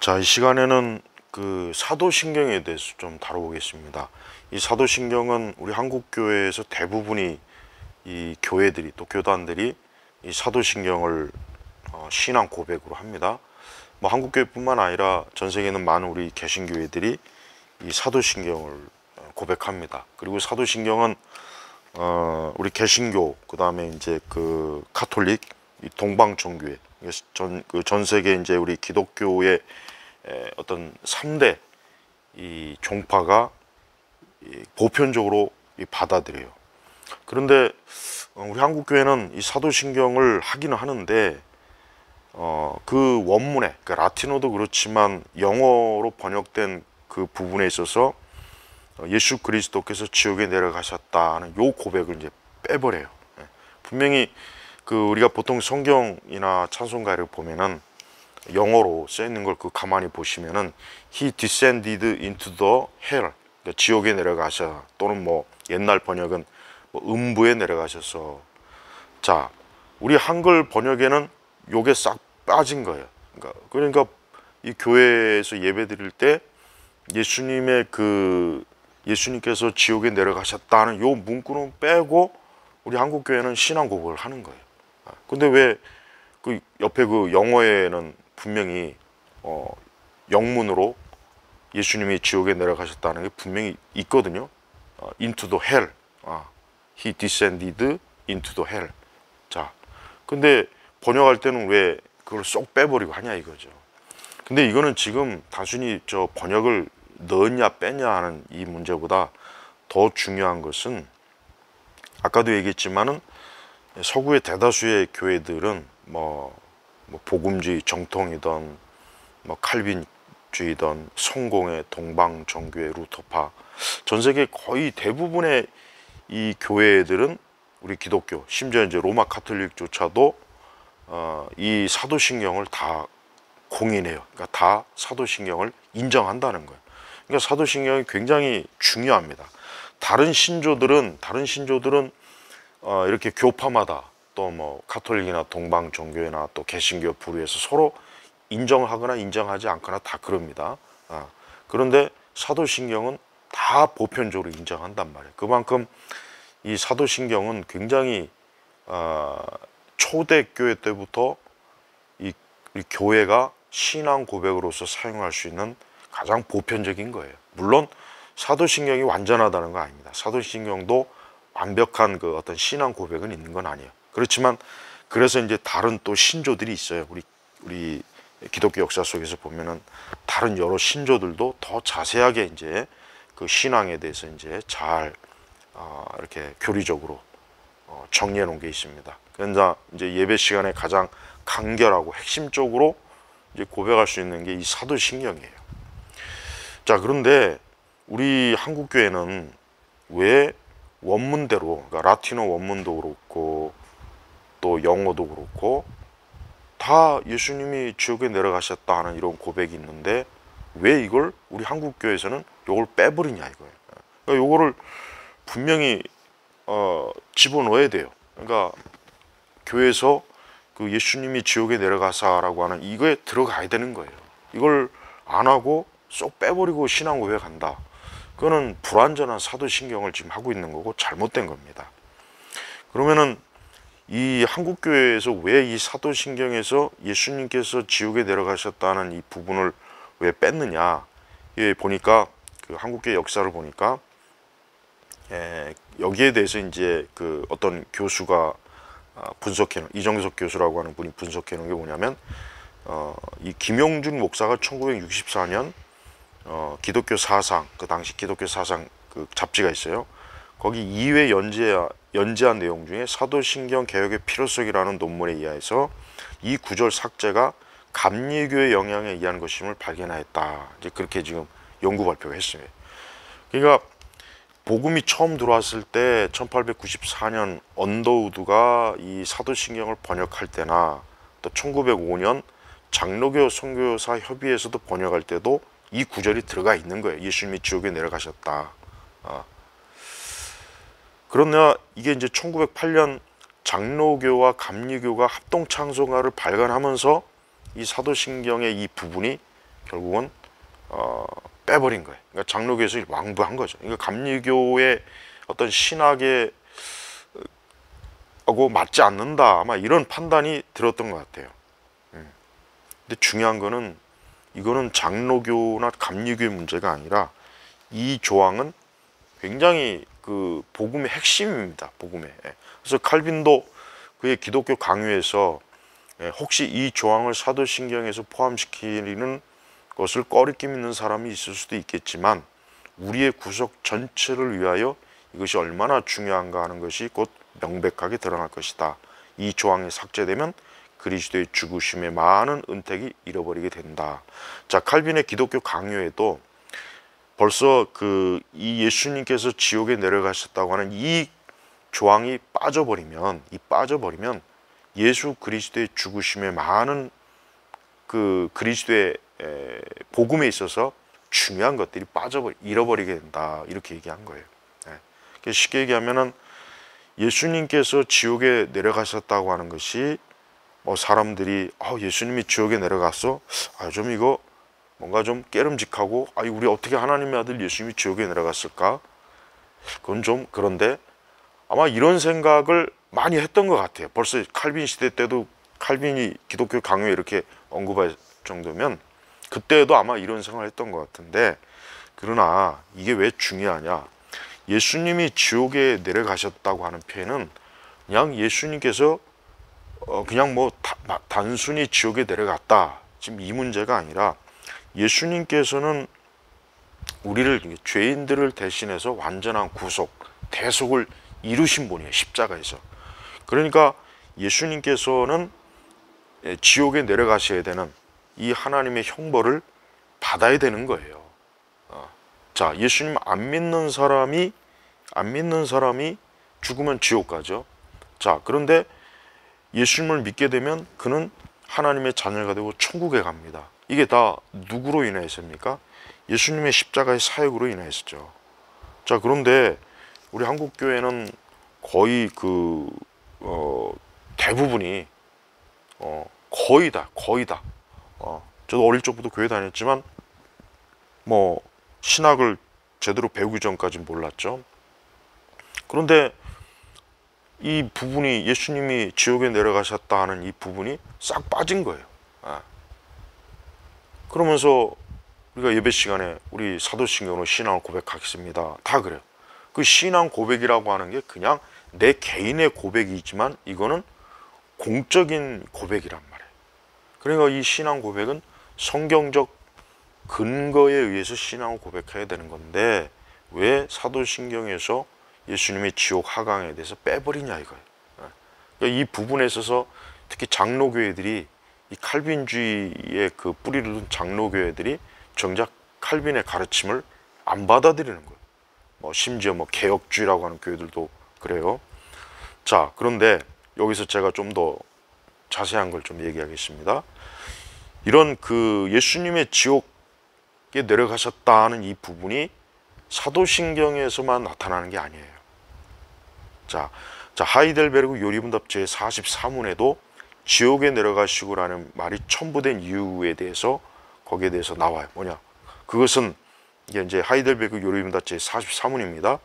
자, 이 시간에는 그 사도신경에 대해서 좀 다뤄보겠습니다. 이 사도신경은 우리 한국교회에서 대부분이 이 교회들이 또 교단들이 이 사도신경을 신앙 고백으로 합니다. 뭐 한국교회뿐만 아니라 전 세계에 있는 많은 우리 개신교회들이 이 사도신경을 고백합니다. 그리고 사도신경은 우리 개신교, 그 다음에 이제 그 카톨릭, 이 동방정교회, 전 세계 이제 우리 기독교의 어떤 3대 이 종파가 보편적으로 받아들여요. 그런데 우리 한국교회는 이 사도신경을 하기는 하는데 그 원문에, 그러니까 라틴어도 그렇지만 영어로 번역된 그 부분에 있어서 예수 그리스도께서 지옥에 내려가셨다는 요 고백을 이제 빼버려요. 분명히 그 우리가 보통 성경이나 찬송가를 보면은 영어로 써 있는 걸 그 가만히 보시면은 He descended into the hell, 그러니까 지옥에 내려가셔, 또는 뭐 옛날 번역은 뭐 음부에 내려가셔서. 자, 우리 한글 번역에는 요게 싹 빠진 거예요. 그러니까 이 교회에서 예배 드릴 때 예수님께서 지옥에 내려가셨다는 요 문구는 빼고 우리 한국 교회는 신앙 고백을 하는 거예요. 근데 왜 그 옆에 그 영어에는 분명히 영문으로 예수님이 지옥에 내려가셨다는 게 분명히 있거든요. into the hell, he descended into the hell. 자, 근데 번역할 때는 왜 그걸 쏙 빼버리고 하냐 이거죠. 근데 이거는 지금 단순히 저 번역을 넣었냐 뺐냐 하는 이 문제보다 더 중요한 것은, 아까도 얘기했지만은 서구의 대다수의 교회들은 뭐 복음주의 정통이던 뭐 칼빈주의던 성공회, 동방정교회, 루터파, 전 세계 거의 대부분의 이 교회들은 우리 기독교, 심지어 이제 로마 카톨릭조차도 이 사도신경을 다 공인해요. 그러니까 다 사도신경을 인정한다는 거예요. 그러니까 사도신경이 굉장히 중요합니다. 다른 신조들은 이렇게 교파마다 또 뭐 카톨릭이나 동방종교회나 또 개신교 부류에서 서로 인정하거나 인정하지 않거나 다 그럽니다. 그런데 사도신경은 다 보편적으로 인정한단 말이에요. 그만큼 이 사도신경은 굉장히 초대교회 때부터 이 교회가 신앙 고백으로서 사용할 수 있는 가장 보편적인 거예요. 물론 사도신경이 완전하다는 거 아닙니다. 사도신경도 완벽한 그 어떤 신앙 고백은 있는 건 아니에요. 그렇지만 그래서 이제 다른 또 신조들이 있어요. 우리 기독교 역사 속에서 보면은 다른 여러 신조들도 더 자세하게 이제 그 신앙에 대해서 이제 잘 이렇게 교리적으로 정리해 놓은 게 있습니다. 그러니까 이제 예배 시간에 가장 간결하고 핵심적으로 이제 고백할 수 있는 게 이 사도신경이에요. 자, 그런데 우리 한국 교회는 왜 원문대로, 그러니까 라틴어 원문도 그렇고 또 영어도 그렇고 다 예수님이 지옥에 내려가셨다 하는 이런 고백이 있는데 왜 이걸 우리 한국 교회에서는 이걸 빼버리냐 이거예요. 그러니까 이거를 분명히 집어넣어야 돼요. 그러니까 교회에서 그 예수님이 지옥에 내려가사라고 하는 이거에 들어가야 되는 거예요. 이걸 안 하고 쏙 빼버리고 신앙 고백한다. 그거는 불완전한 사도신경을 지금 하고 있는 거고 잘못된 겁니다. 그러면은 이 한국교회에서 왜 이 사도신경에서 예수님께서 지옥에 내려가셨다는 이 부분을 왜 뺐느냐? 예, 보니까 그 한국교회 역사를 보니까 여기에 대해서 이제 그 어떤 교수가 분석해 놓은, 이정석 교수라고 하는 분이 분석해 놓은 게 뭐냐면 이 김용준 목사가 1964년 기독교 사상, 그 당시 기독교 사상 그 잡지가 있어요. 거기 2회 연재한 내용 중에 사도신경 개혁의 필요성이라는 논문에 의해서 이 구절 삭제가 감리교의 영향에 의한 것임을 발견하였다. 이제 그렇게 지금 연구 발표를 했어요. 그러니까 복음이 처음 들어왔을 때 1894년 언더우드가 이 사도신경을 번역할 때나 또 1905년 장로교 선교사 협의회에서도 번역할 때도 이 구절이 들어가 있는 거예요. 예수님이 지옥에 내려가셨다. 그러나 이게 이제 1908년 장로교와 감리교가 합동 찬송가를 발간하면서 이 사도신경의 이 부분이 결국은 빼버린 거예요. 그러니까 장로교에서 왕부한 거죠. 그러니까 감리교의 어떤 신학에 하고 맞지 않는다, 아마 이런 판단이 들었던 것 같아요. 근데 중요한 거는 이거는 장로교나 감리교의 문제가 아니라 이 조항은 굉장히 그 복음의 핵심입니다. 복음의. 그래서 칼빈도 그의 기독교 강요에서 혹시 이 조항을 사도신경에서 포함시키는 것을 꺼리낌 있는 사람이 있을 수도 있겠지만 우리의 구속 전체를 위하여 이것이 얼마나 중요한가 하는 것이 곧 명백하게 드러날 것이다. 이 조항이 삭제되면 그리스도의 죽으심의 많은 은택이 잃어버리게 된다. 자, 칼빈의 기독교 강요에도 벌써 이 예수님께서 지옥에 내려가셨다고 하는 이 조항이 빠져버리면 예수 그리스도의 죽으심의 많은 그 그리스도의 복음에 있어서 중요한 것들이 잃어버리게 된다, 이렇게 얘기한 거예요. 쉽게 얘기하면은 예수님께서 지옥에 내려가셨다고 하는 것이 사람들이 예수님이 지옥에 내려갔어? 좀 이거 뭔가 좀 깨름직하고, 우리 어떻게 하나님의 아들 예수님이 지옥에 내려갔을까? 그건 좀 그런데 아마 이런 생각을 많이 했던 것 같아요. 벌써 칼빈 시대 때도 칼빈이 기독교 강요에 이렇게 언급할 정도면 그때도 아마 이런 생각을 했던 것 같은데, 그러나 이게 왜 중요하냐? 예수님이 지옥에 내려가셨다고 하는 표현은 그냥 예수님께서 그냥 단순히 지옥에 내려갔다, 지금 이 문제가 아니라 예수님께서는 우리를, 죄인들을 대신해서 완전한 구속, 대속을 이루신 분이에요. 십자가에서. 그러니까 예수님께서는 지옥에 내려가셔야 되는 이 하나님의 형벌을 받아야 되는 거예요. 자, 예수님 안 믿는 사람이 죽으면 지옥 가죠. 자, 그런데 예수님을 믿게 되면 그는 하나님의 자녀가 되고 천국에 갑니다. 이게 다 누구로 인해서입니까? 예수님의 십자가의 사역으로 인해서죠. 자, 그런데 우리 한국 교회는 거의 대부분이 거의 다 저도 어릴 적부터 교회 다녔지만 신학을 제대로 배우기 전까지 몰랐죠. 그런데 이 부분이, 예수님이 지옥에 내려가셨다 하는 이 부분이 싹 빠진 거예요. 그러면서 우리가 예배 시간에 우리 사도신경으로 신앙을 고백하겠습니다, 다 그래요. 그 신앙 고백이라고 하는 게 그냥 내 개인의 고백이지만 이거는 공적인 고백이란 말이에요. 그러니까 이 신앙 고백은 성경적 근거에 의해서 신앙을 고백해야 되는 건데 왜 사도신경에서 예수님의 지옥 하강에 대해서 빼버리냐 이거예요. 그러니까 이 부분에 있어서 특히 장로교회들이, 이 칼빈주의의 그 뿌리를 둔 장로교회들이 정작 칼빈의 가르침을 안 받아들이는 거예요. 심지어 개혁주의라고 하는 교회들도 그래요. 자, 그런데 여기서 제가 좀 더 자세한 걸 좀 얘기하겠습니다. 이런 예수님의 지옥에 내려가셨다는 이 부분이 사도신경에서만 나타나는 게 아니에요. 자, 하이델베르그 요리문답 제44문에도 지옥에 내려가시고라는 말이 첨부된 이유에 대해서 거기에 대해서 나와요. 뭐냐? 그것은 이제 하이델베르그 요리문답 제44문입니다.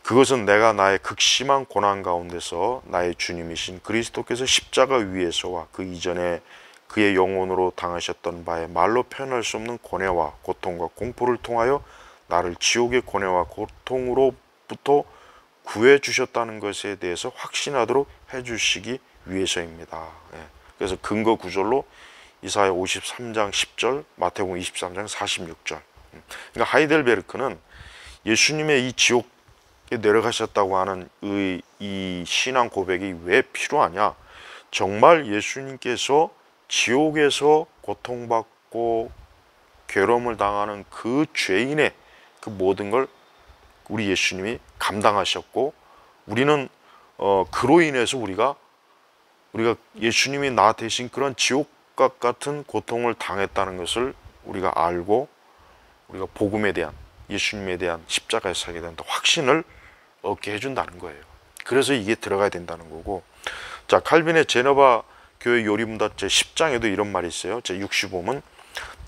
그것은 내가 나의 극심한 고난 가운데서 나의 주님이신 그리스도께서 십자가 위에서와 그 이전에 그의 영혼으로 당하셨던 바에 말로 표현할 수 없는 고뇌와 고통과 공포를 통하여 나를 지옥의 고뇌와 고통으로부터 구해 주셨다는 것에 대해서 확신하도록 해주시기 위해서입니다. 그래서 근거 구절로 이사야 53장 10절, 마태복음 23장 46절. 그러니까 하이델베르크는 예수님의 이 지옥에 내려가셨다고 하는 이 신앙 고백이 왜 필요하냐? 정말 예수님께서 지옥에서 고통받고 괴로움을 당하는 그 죄인의 그 모든 걸 우리 예수님이 감당하셨고, 우리는 그로 인해서 우리가 예수님이 나 대신 그런 지옥과 같은 고통을 당했다는 것을 우리가 알고, 우리가 복음에 대한, 예수님에 대한, 십자가의 사역에 대한 확신을 얻게 해준다는 거예요. 그래서 이게 들어가야 된다는 거고. 자, 칼빈의 제너바 교회 요리문답 제10장에도 이런 말이 있어요. 제 65문,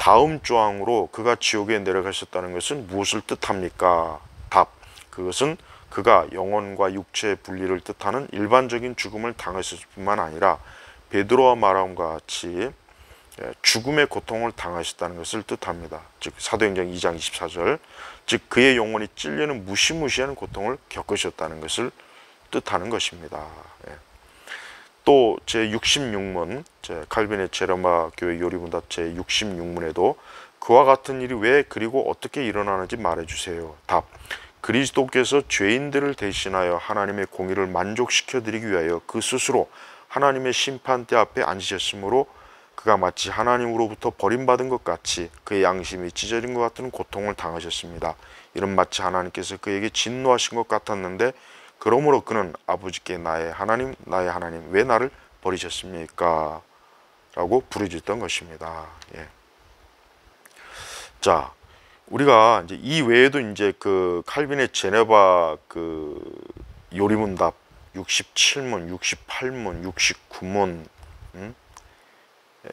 다음 조항으로 그가 지옥에 내려가셨다는 것은 무엇을 뜻합니까? 답. 그것은 그가 영혼과 육체의 분리를 뜻하는 일반적인 죽음을 당하셨을 뿐만 아니라 베드로와 말함과 같이 죽음의 고통을 당하셨다는 것을 뜻합니다. 즉 사도행전 2장 24절, 즉 그의 영혼이 찔리는 무시무시한 고통을 겪으셨다는 것을 뜻하는 것입니다. 또 제66문, 칼빈의 제르마 교회 요리문답 제66문에도 그와 같은 일이 왜 그리고 어떻게 일어나는지 말해주세요. 답. 그리스도께서 죄인들을 대신하여 하나님의 공의를 만족시켜드리기 위하여 그 스스로 하나님의 심판대 앞에 앉으셨으므로 그가 마치 하나님으로부터 버림받은 것 같이 그의 양심이 찢어진 것 같은 고통을 당하셨습니다. 이는 마치 하나님께서 그에게 진노하신 것 같았는데 그러므로 그는 아버지께 나의 하나님 왜 나를 버리셨습니까? 라고 부르짖던 것입니다. 자, 우리가 이제 이 외에도 이제 그 칼빈의 제네바 그 요리문답 67문, 68문, 69문,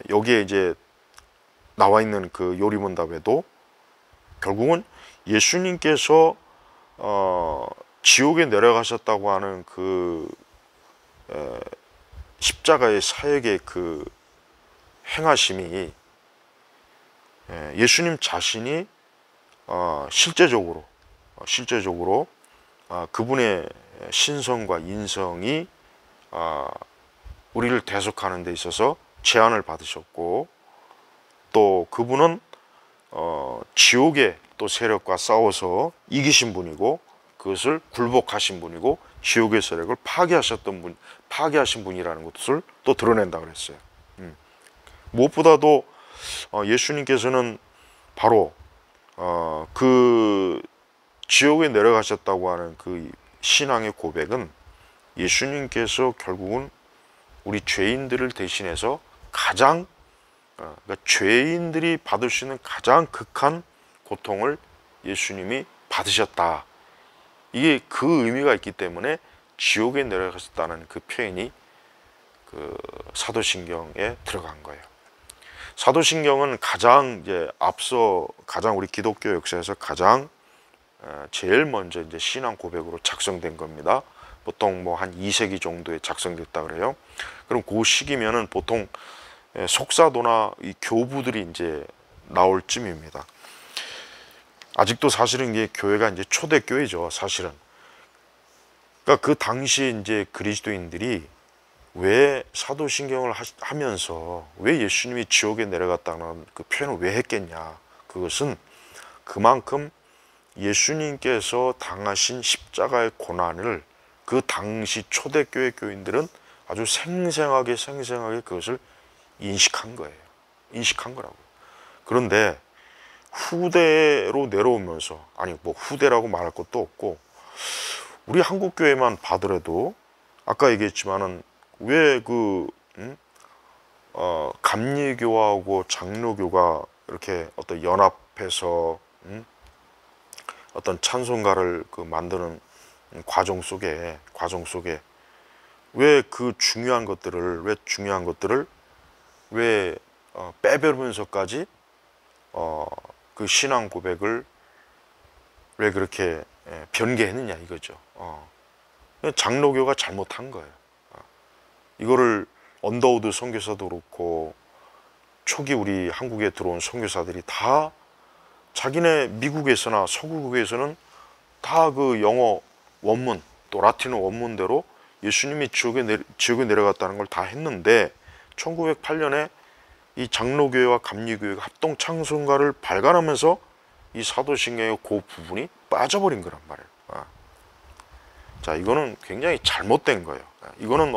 여기에 이제 나와 있는 그 요리문답에도 결국은 예수님께서 지옥에 내려가셨다고 하는 그 십자가의 사역의 그 행하심이 예수님 자신이 실제적으로 그분의 신성과 인성이 우리를 대속하는 데 있어서 제한을 받으셨고, 또 그분은 지옥의 또 세력과 싸워서 이기신 분이고 그것을 굴복하신 분이고 지옥의 세력을 파괴하신 분이라는 것을 또 드러낸다 그랬어요. 무엇보다도 예수님께서는 바로 그 지옥에 내려가셨다고 하는 그 신앙의 고백은 예수님께서 결국은 우리 죄인들을 대신해서 그러니까 죄인들이 받을 수 있는 가장 극한 고통을 예수님이 받으셨다. 이게 그 의미가 있기 때문에 지옥에 내려가셨다는 그 표현이 그 사도신경에 들어간 거예요. 사도신경은 가장 우리 기독교 역사에서 제일 먼저 이제 신앙 고백으로 작성된 겁니다. 보통 뭐 한 2세기 정도에 작성됐다 그래요. 그럼 그 시기면은 보통 속사도나 이 교부들이 이제 나올 쯤입니다. 아직도 사실은 이게 교회가 이제 초대교회죠, 사실은. 그러니까 그 당시 이제 그리스도인들이 왜 사도신경을 하면서 왜 예수님이 지옥에 내려갔다는 그 표현을 왜 했겠냐? 그것은 그만큼 예수님께서 당하신 십자가의 고난을 그 당시 초대교회 교인들은 아주 생생하게 그것을 인식한 거예요. 인식한 거라고요. 그런데 후대로 내려오면서, 뭐 후대라고 말할 것도 없고, 우리 한국교회만 봐더라도 아까 얘기했지만은 왜 감리교하고 장로교가 이렇게 어떤 연합해서 어떤 찬송가를 만드는 과정 속에 왜 그 중요한 것들을 빼버리면서까지 그 신앙 고백을 왜 그렇게 변개했느냐 이거죠. 장로교가 잘못한 거예요. 이거를 언더우드 선교사도 그렇고 초기 우리 한국에 들어온 선교사들이 다 자기네 미국에서나 서구국에서는 다 그 영어 원문 또 라틴어 원문대로 예수님이 지옥에 내려갔다는 걸 다 했는데 1908년에 이 장로교회와 감리교회가 합동 찬송가를 발간하면서 이 사도신경의 그 부분이 빠져버린 거란 말이에요. 자, 이거는 굉장히 잘못된 거예요. 이거는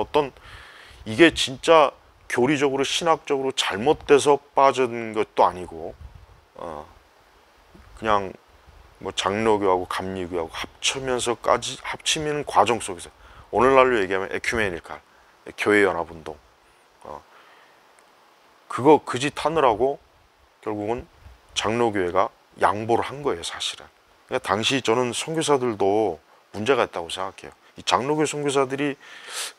이게 진짜 교리적으로 신학적으로 잘못돼서 빠진 것도 아니고 그냥 뭐 장로교하고 감리교하고 합치는 과정 속에서 오늘날로 얘기하면 에큐메니칼 교회 연합운동 그 짓 하느라고 결국은 장로교회가 양보를 한 거예요, 사실은. 그러니까 당시 저는 선교사들도 문제가 있다고 생각해요. 이 장로교 선교사들이,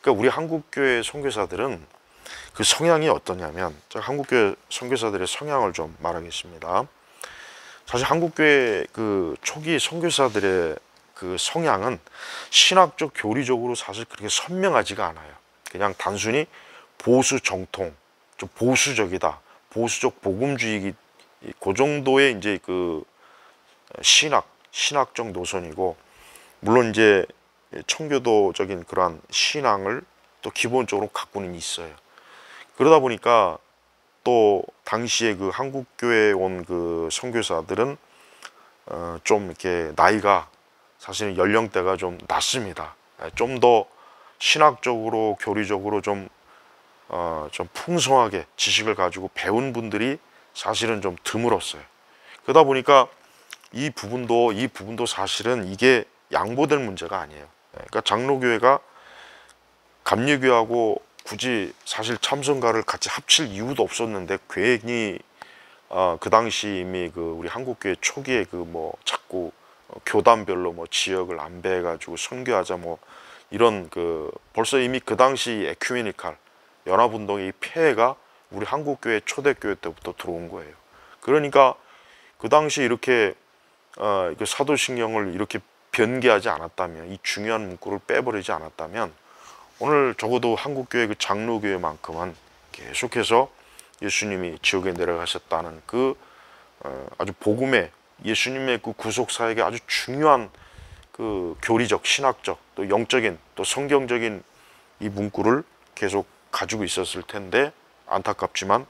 그러니까 우리 한국교회 선교사들은 그 성향이 어떠냐면, 제가 한국교회 선교사들의 성향을 좀 말하겠습니다. 사실 한국교회 그 초기 선교사들의 그 성향은 신학적 교리적으로 사실 그렇게 선명하지가 않아요. 그냥 단순히 보수 정통, 좀 보수적이다, 보수적 복음주의, 그 정도의 이제 그 신학적 노선이고, 물론 이제 청교도적인 그러한 신앙을 또 기본적으로 갖고는 있어요. 그러다 보니까 또 당시에 그 한국교회에 온 그 선교사들은 좀 이렇게 나이가 사실은 연령대가 좀 낮습니다. 좀 더 신학적으로 교리적으로 좀 풍성하게 지식을 가지고 배운 분들이 사실은 좀 드물었어요. 그러다 보니까 이 부분도 사실은 이게 양보될 문제가 아니에요. 그러니까 장로교회가 감리교회하고 굳이 사실 참선가를 같이 합칠 이유도 없었는데, 괜히 그 당시 이미 그 우리 한국교회 초기에 그 뭐 자꾸 교단별로 뭐 지역을 안배해가지고 선교하자 뭐 이런 그 벌써 이미 그 당시 에큐메니칼 연합운동의 이 폐해가 우리 한국교회 초대교회 때부터 들어온 거예요. 그러니까 그 당시 이렇게 그 사도신경을 이렇게 변개하지 않았다면, 이 중요한 문구를 빼버리지 않았다면, 오늘 적어도 한국교회 그 장로교회만큼은 계속해서 예수님이 지옥에 내려가셨다는 그 아주 복음의, 예수님의 그 구속사역에 아주 중요한 그 교리적, 신학적, 또 영적인, 또 성경적인 이 문구를 계속 가지고 있었을 텐데, 안타깝지만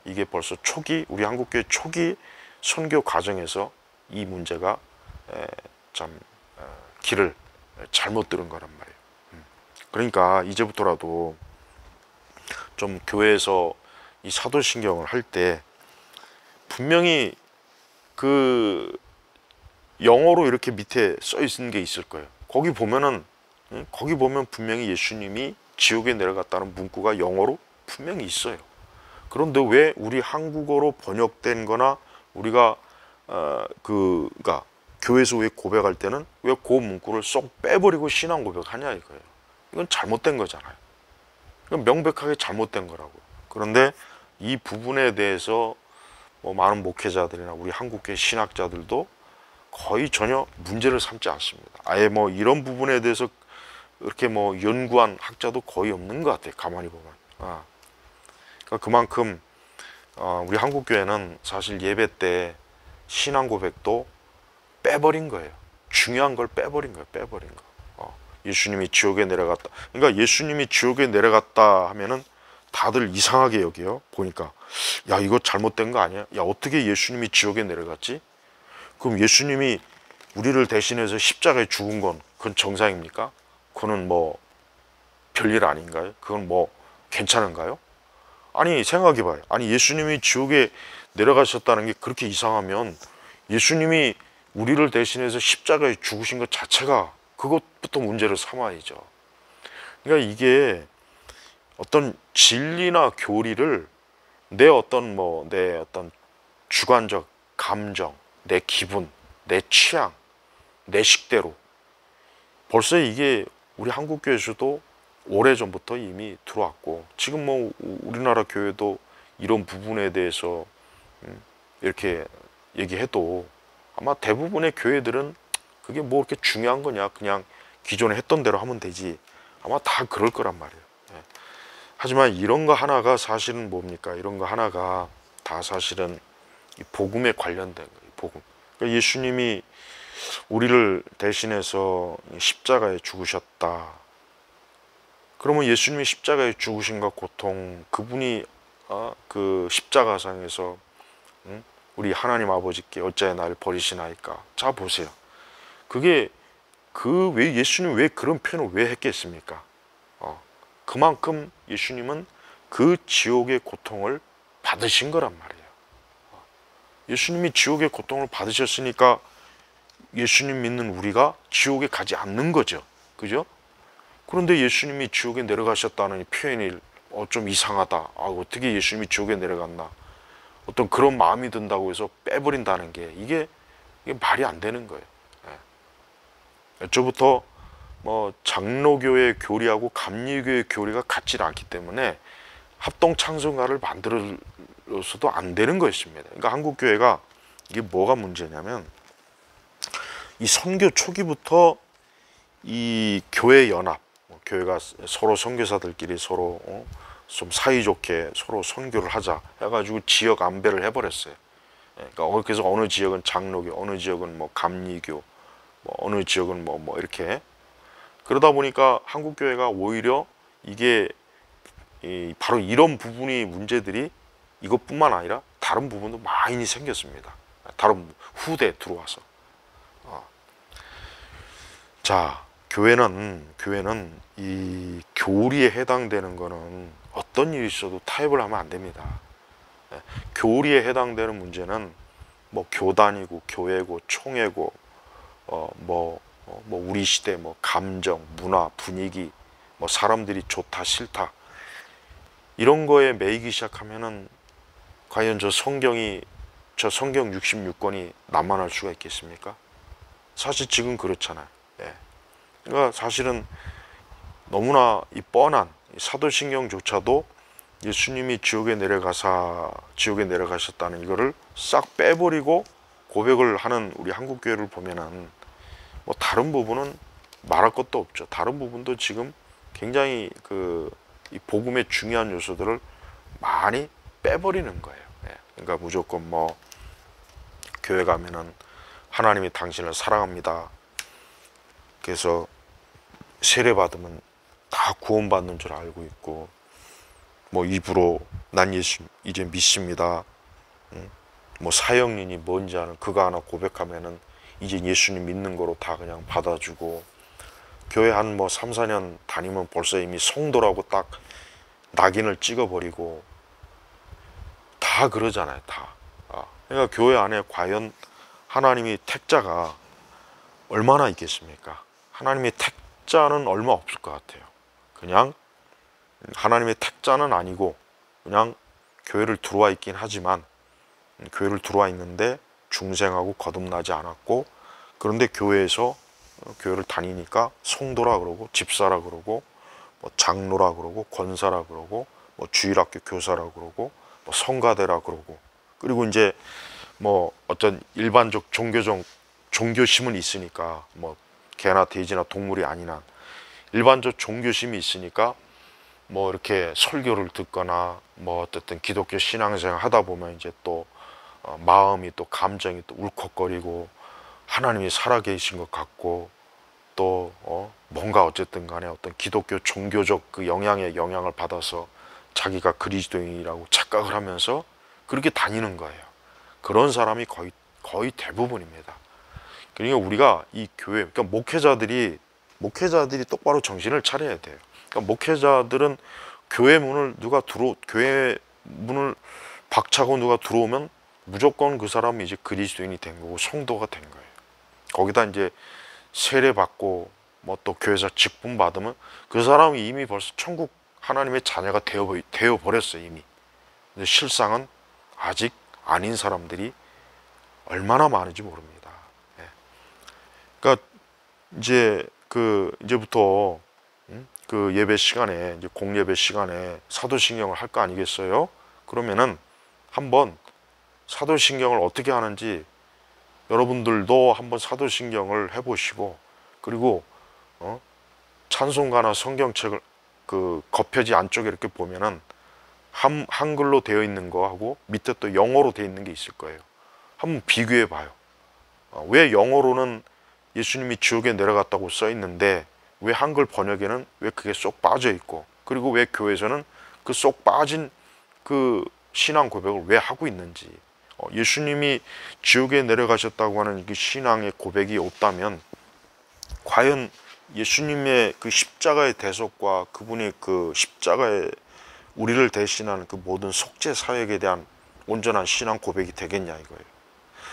이게 벌써 초기, 우리 한국교회 초기 선교 과정에서 이 문제가 참 길을 잘못 들은 거란 말이에요. 그러니까 이제부터라도 좀 교회에서 이 사도신경을 할 때 분명히 그 영어로 이렇게 밑에 써 있는 게 있을 거예요. 거기 보면 분명히 예수님이 지옥에 내려갔다는 문구가 영어로 분명히 있어요. 그런데 왜 우리 한국어로 번역된 거나 우리가 그가 교회에서 왜 고백할 때는 왜 그 문구를 쏙 빼버리고 신앙 고백하냐 이거예요. 이건 잘못된 거잖아요. 이건 명백하게 잘못된 거라고요. 그런데 이 부분에 대해서 뭐 많은 목회자들이나 우리 한국교회 신학자들도 거의 전혀 문제를 삼지 않습니다. 아예 뭐 이런 부분에 대해서 이렇게 뭐 연구한 학자도 거의 없는 것 같아요. 가만히 보면. 그러니까 그만큼 우리 한국교회는 사실 예배 때 신앙 고백도 빼버린 거예요. 중요한 걸 빼버린 거예요. 빼버린 거. 예수님이 지옥에 내려갔다. 그러니까 예수님이 지옥에 내려갔다 하면은 다들 이상하게 여겨요. 보니까 야, 이거 잘못된 거 아니야? 야, 어떻게 예수님이 지옥에 내려갔지? 그럼 예수님이 우리를 대신해서 십자가에 죽은 건 그건 정상입니까? 그거는 뭐 별일 아닌가요? 그건 뭐 괜찮은가요? 아니, 생각해봐요. 아니, 예수님이 지옥에 내려가셨다는 게 그렇게 이상하면 예수님이 우리를 대신해서 십자가에 죽으신 것 자체가 그것부터 문제를 삼아야죠. 그러니까 이게 어떤 진리나 교리를 내 어떤 주관적 감정, 내 기분, 내 취향, 내 식대로, 벌써 이게 우리 한국교회에서도 오래전부터 이미 들어왔고, 지금 뭐 우리나라 교회도 이런 부분에 대해서 이렇게 얘기해도 아마 대부분의 교회들은 그게 뭐 이렇게 중요한 거냐, 그냥 기존에 했던 대로 하면 되지, 아마 다 그럴 거란 말이에요. 하지만 이런 거 하나가 사실은 뭡니까? 이런 거 하나가 다 사실은 이 복음에 관련된 거예요. 복음. 그러니까 예수님이 우리를 대신해서 십자가에 죽으셨다. 그러면 예수님이 십자가에 죽으신가 고통, 그분이 그 십자가상에서 우리 하나님 아버지께 어찌하여 나를 버리시나이까. 자 보세요. 그게 왜 예수님 왜 그런 표현을 왜 했겠습니까? 그만큼 예수님은 그 지옥의 고통을 받으신 거란 말이에요. 예수님이 지옥의 고통을 받으셨으니까 예수님 믿는 우리가 지옥에 가지 않는 거죠. 그죠? 그런데 예수님이 지옥에 내려가셨다는 이 표현이 좀 이상하다. 어떻게 예수님이 지옥에 내려갔나. 어떤 그런 마음이 든다고 해서 빼버린다는 게 이게 말이 안 되는 거예요. 애초부터 뭐 장로교의 교리하고 감리교의 교리가 같지 않기 때문에 합동 찬송가를 만들어서도 안 되는 것입니다. 그러니까 한국 교회가 이게 뭐가 문제냐면 이 선교 초기부터 이 교회 연합, 교회가 서로 선교사들끼리 서로 좀 사이좋게 서로 선교를 하자 해가지고 지역 안배를 해버렸어요. 그러니까 그래서 어느 지역은 장로교, 어느 지역은 뭐 감리교, 뭐 어느 지역은 뭐 이렇게 그러다 보니까 한국 교회가 오히려 이게 바로 이런 부분이 문제들이 이것뿐만 아니라 다른 부분도 많이 생겼습니다. 다른 후대 들어와서. 자, 교회는 이 교리에 해당되는 거는 어떤 일이 있어도 타협을 하면 안 됩니다. 교리에 해당되는 문제는 뭐 교단이고 교회고 총회고 뭐 우리 시대 뭐 감정, 문화, 분위기, 뭐 사람들이 좋다 싫다 이런 거에 매이기 시작하면은 과연 저 성경 66권이 남만할 수가 있겠습니까? 사실 지금 그렇잖아요. 그러니까 사실은 너무나 이 뻔한 사도신경조차도 예수님이 지옥에 내려가셨다는 이거를 싹 빼버리고 고백을 하는 우리 한국 교회를 보면은 뭐 다른 부분은 말할 것도 없죠. 다른 부분도 지금 굉장히 이 복음의 중요한 요소들을 많이 빼버리는 거예요. 그러니까 무조건 뭐 교회 가면은 하나님이 당신을 사랑합니다. 그래서 세례 받으면 다 구원받는 줄 알고 있고 뭐 입으로 난 예수 이제 믿습니다. 뭐 사형린이 뭔지 아는 그거 하나 고백하면은 이제 예수님 믿는 거로 다 그냥 받아주고 교회 한 뭐 3, 4년 다니면 벌써 이미 성도라고 딱 낙인을 찍어버리고 다 그러잖아요. 다. 그러니까 교회 안에 과연 하나님이 택자가 얼마나 있겠습니까? 하나님의 택자는 얼마 없을 것 같아요. 그냥 하나님의 택자는 아니고 그냥 교회를 들어와 있긴 하지만 교회를 들어와 있는데 중생하고 거듭나지 않았고 그런데 교회에서 교회를 다니니까 성도라 그러고 집사라 그러고 뭐 장로라 그러고 권사라 그러고 뭐 주일학교 교사라 그러고 뭐 성가대라 그러고 그리고 이제 뭐 어떤 일반적 종교심은 있으니까 뭐 개나 돼지나 동물이 아닌 한 일반적 종교심이 있으니까 뭐 이렇게 설교를 듣거나 뭐 어쨌든 기독교 신앙생활 하다 보면 이제 또 마음이 또 감정이 또 울컥거리고 하나님이 살아계신 것 같고 또 뭔가 어쨌든 간에 어떤 기독교 종교적 그 영향을 받아서 자기가 그리스도인이라고 착각을 하면서 그렇게 다니는 거예요. 그런 사람이 거의 대부분입니다. 그러니까 우리가 이 교회, 그러니까 목회자들이 똑바로 정신을 차려야 돼요. 그러니까 목회자들은 교회 문을 박차고 누가 들어오면 무조건 그 사람이 이제 그리스도인이 된 거고 성도가 된 거예요. 거기다 이제 세례 받고 뭐 또 교회에서 직분 받으면 그 사람이 이미 벌써 천국 하나님의 자녀가 되어 버렸어요 이미. 근데 실상은 아직 아닌 사람들이 얼마나 많은지 모릅니다. 그러니까 이제부터 그 예배 시간에 이제 공예배 시간에 사도신경을 할 거 아니겠어요? 그러면은 한번 사도신경을 어떻게 하는지 여러분들도 한번 사도신경을 해보시고 그리고 찬송가나 성경책을 그 겉표지 안쪽에 이렇게 보면은 한글로 되어 있는 거하고 밑에 또 영어로 되어 있는 게 있을 거예요. 한번 비교해 봐요. 왜 영어로는 예수님이 지옥에 내려갔다고 써 있는데 왜 한글 번역에는 왜 그게 쏙 빠져 있고 그리고 왜 교회에서는 그 쏙 빠진 그 신앙 고백을 왜 하고 있는지 예수님이 지옥에 내려가셨다고 하는 그 신앙의 고백이 없다면 과연 예수님의 그 십자가의 대속과 그분이 그 십자가에 우리를 대신하는 그 모든 속죄 사역에 대한 온전한 신앙 고백이 되겠냐 이거예요.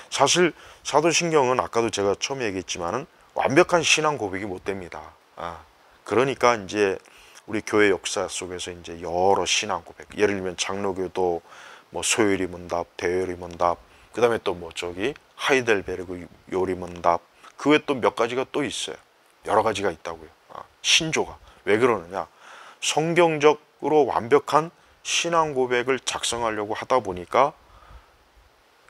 사실 사도신경은 아까도 제가 처음에 얘기했지만은 완벽한 신앙 고백이 못 됩니다. 그러니까 이제 우리 교회 역사 속에서 이제 여러 신앙 고백, 예를 들면 장로교도 뭐 소요리 문답, 대요리 문답, 그 다음에 또 뭐 하이델베르그 요리 문답, 그 외에 또 몇 가지가 또 있어요. 여러 가지가 있다고요. 신조가 왜 그러느냐? 성경적으로 완벽한 신앙 고백을 작성하려고 하다 보니까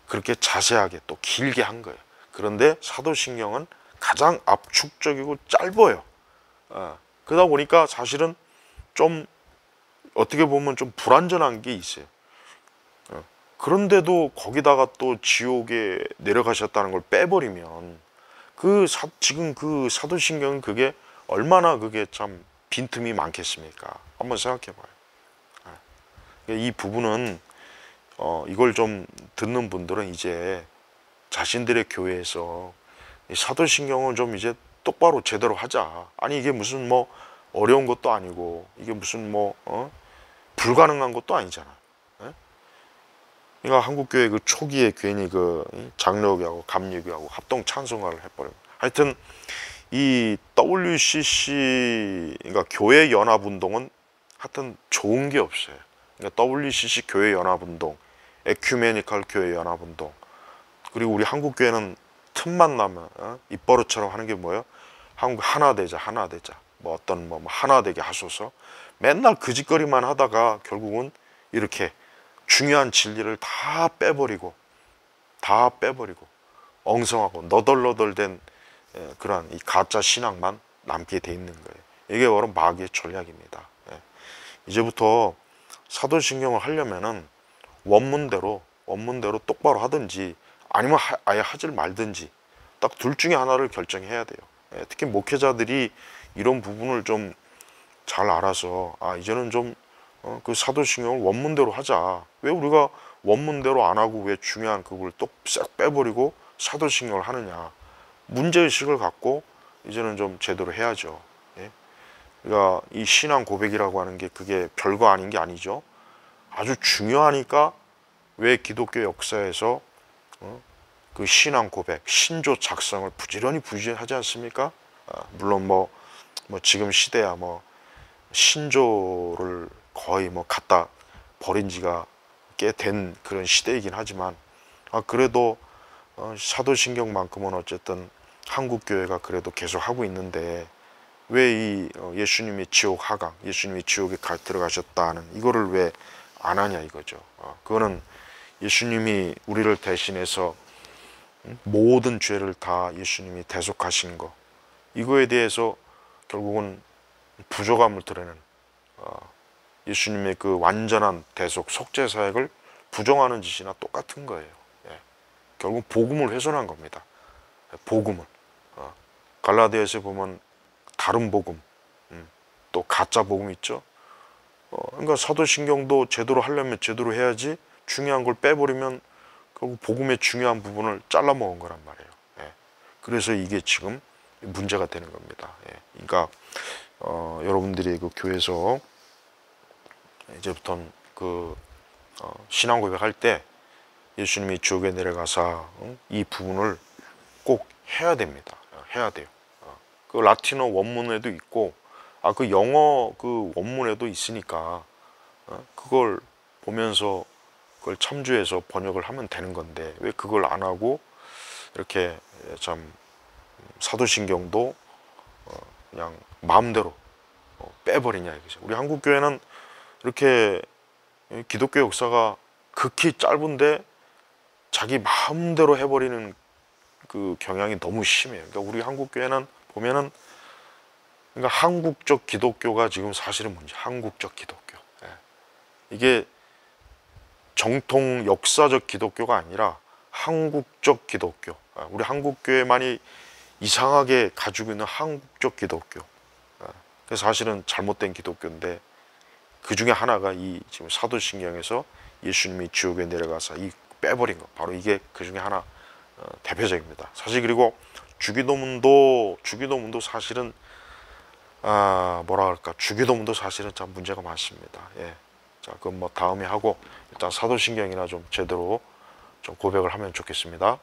그렇게 자세하게 또 길게 한 거예요. 그런데 사도신경은 가장 압축적이고 짧아요. 그러다 보니까 사실은 좀 어떻게 보면 좀 불완전한 게 있어요. 그런데도 거기다가 또 지옥에 내려가셨다는 걸 빼버리면 지금 그 사도신경은 그게 얼마나 그게 참 빈틈이 많겠습니까? 한번 생각해 봐요. 이 부분은 이걸 좀 듣는 분들은 이제 자신들의 교회에서 이 사도신경을 좀 이제 똑바로 제대로 하자. 아니 이게 무슨 뭐 어려운 것도 아니고 이게 무슨 뭐 불가능한 것도 아니잖아. 그러니까 한국교회 그 초기에 괜히 그 장로교하고 감리교하고 합동 찬송가를 해버리고 하여튼 이 WCC 그러니까 교회 연합운동은 하여튼 좋은 게 없어요. 그러니까 WCC 교회 연합운동, 에큐메니컬 교회 연합운동, 그리고 우리 한국교회는 틈만 나면 입버릇처럼 하는 게 뭐예요? 한국 하나 되자, 하나 되자. 뭐 어떤 뭐 하나 되게 하소서. 맨날 그 짓거리만 하다가 결국은 이렇게 중요한 진리를 다 빼버리고 엉성하고 너덜너덜된 그러한 이 가짜 신앙만 남게 돼 있는 거예요. 이게 바로 마귀의 전략입니다. 이제부터 사도신경을 하려면은 원문대로 똑바로 하든지 아니면 아예 하질 말든지 딱 둘 중에 하나를 결정해야 돼요. 특히 목회자들이 이런 부분을 좀 잘 알아서 이제는 좀 그 사도신경을 원문대로 하자. 왜 우리가 원문대로 안 하고 왜 중요한 그걸 또 싹 빼버리고 사도신경을 하느냐. 문제의식을 갖고 이제는 좀 제대로 해야죠. 그러니까 이 신앙 고백이라고 하는 게 그게 별거 아닌 게 아니죠. 아주 중요하니까 왜 기독교 역사에서 그 신앙 고백, 신조 작성을 부지런히 하지 않습니까? 물론 뭐 지금 시대야 뭐 신조를 거의 뭐 갖다 버린 지가 꽤 된 그런 시대이긴 하지만 그래도 사도신경만큼은 어쨌든 한국교회가 그래도 계속 하고 있는데 왜 이 예수님이 지옥 하강, 예수님이 지옥에 들어가셨다는 이거를 왜 안 하냐 이거죠. 그거는 예수님이 우리를 대신해서 모든 죄를 다 예수님이 대속하신 거, 이거에 대해서 결국은 부족함을 드러내는 예수님의 그 완전한 대속 속죄 사역을 부정하는 짓이나 똑같은 거예요. 결국 복음을 훼손한 겁니다. 복음을 갈라디아서에 보면 다른 복음, 또 가짜 복음 있죠. 그러니까 사도신경도 제대로 하려면 제대로 해야지 중요한 걸 빼버리면 결국 복음의 중요한 부분을 잘라 먹은 거란 말이에요. 그래서 이게 지금 문제가 되는 겁니다. 그러니까 여러분들이 그 교회에서 이제부터는 그 신앙 고백할 때 예수님이 지옥에 내려가사 이 부분을 꼭 해야 됩니다. 해야 돼요. 그 라틴어 원문에도 있고 그 영어 그 원문에도 있으니까 그걸 보면서 그걸 참조해서 번역을 하면 되는 건데 왜 그걸 안 하고 이렇게 참 사도신경도 그냥 마음대로 빼버리냐 이거죠. 우리 한국교회는 이렇게 기독교 역사가 극히 짧은데 자기 마음대로 해버리는 그 경향이 너무 심해요. 그러니까 우리 한국교회는 보면은 그러니까 한국적 기독교가 지금 사실은 뭔지 한국적 기독교. 이게 정통 역사적 기독교가 아니라 한국적 기독교. 우리 한국교회만이 이상하게 가지고 있는 한국적 기독교. 그래서 사실은 잘못된 기독교인데 그 중에 하나가 이 지금 사도신경에서 예수님이 지옥에 내려가서 이 빼버린 거 바로 이게 그 중에 하나 대표적입니다. 사실 그리고 주기도문도 사실은 뭐라 할까 주기도문도 사실은 참 문제가 많습니다. 자 그럼 뭐 다음에 하고 일단 사도신경이나 좀 제대로 좀 고백을 하면 좋겠습니다.